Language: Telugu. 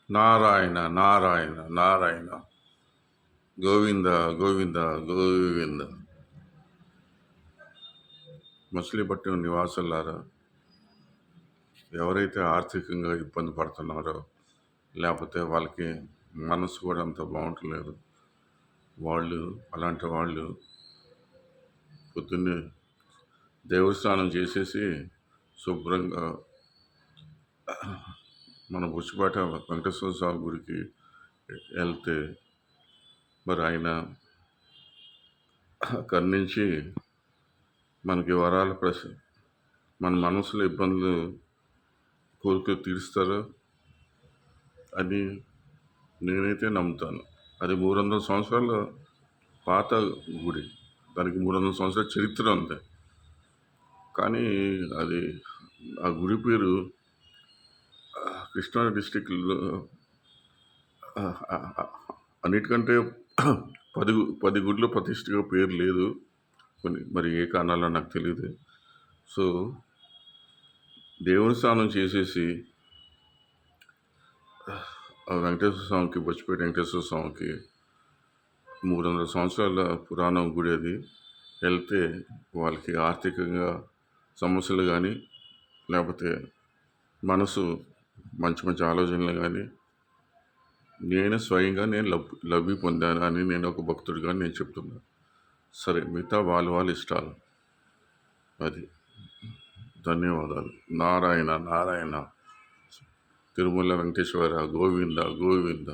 నారాయణ నారాయణ నారాయణ గోవింద గోవింద గోవింద. మచిలీపట్నం నివాసులారా, ఎవరైతే ఆర్థికంగా ఇబ్బంది పడుతున్నారో, లేకపోతే వాళ్ళకి మనసు కూడా అంత బాగుంటలేదు, అలాంటి వాళ్ళు పొద్దున్నే దేవస్థానం చేసేసి శుభ్రంగా మన బుచ్చిపేట వెంకటేశ్వర స్వామి గుడికి వెళ్తే మరి ఆయన అక్కడి నుంచి మనకి వరాల మన మనసులో ఇబ్బందులు కోరికలు తీరుస్తారు అని నేనైతే నమ్ముతాను. అది 300 సంవత్సరాల పాత గుడి, దానికి 300 సంవత్సరాల చరిత్ర ఉంది. కానీ అది ఆ గుడి పేరు కృష్ణా డిస్టిక్లో అన్నిటికంటే 10 గుడ్ల ప్రతిష్టగా పేరు లేదు. మరి ఏ కారణాలో నాకు తెలియదు. సో దేవుని స్నానం చేసేసి వెంకటేశ్వర స్వామికి, బొచ్చిపేట వెంకటేశ్వర స్వామికి 300 సంవత్సరాల పురాణం గుడి అది వెళ్తే వాళ్ళకి ఆర్థికంగా సమస్యలు కానీ, లేకపోతే మనసు మంచి మంచి ఆలోచనలు కానీ స్వయంగా లబ్ధి పొందాను అని నేను ఒక భక్తుడిగా నేను చెప్తున్నాను. సరే, మిగతా వాళ్ళ ఇష్టాలు. అది. ధన్యవాదాలు. నారాయణ నారాయణ. తిరుమల వెంకటేశ్వర గోవింద గోవింద.